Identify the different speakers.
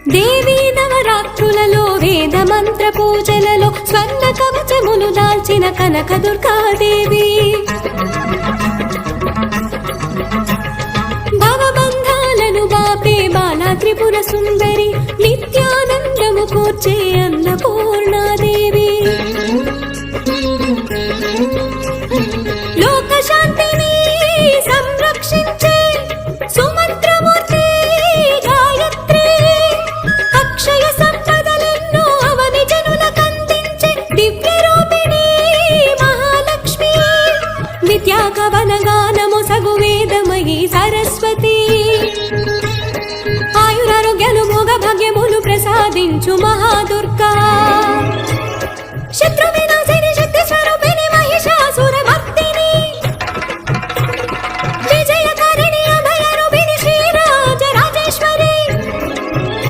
Speaker 1: దేవీ నవరాత్రులలో వేద మంత్ర పూజలలో స్వర్ణ కవచములు దాల్చిన కనక దుర్గాదేవి భవబంధాలను బాపే బాలా త్రిపుర సుందరి నిత్యానందము కూర్చే అన్నపూర్ణాదేవి లోక శాంతిని సంరక్షించే సుమంత్రమూర్తి గాయత్రి అక్షయ సంపదలెన్నో అవని జనులకందించే దివ్య రూపిణి మహాలక్ష్మి విద్యా కవన గానము సగు వేదమయీ సరస్వతి ఆయురారోగ్యాలు భోగ భాగ్యములు ప్రసాదించు మహా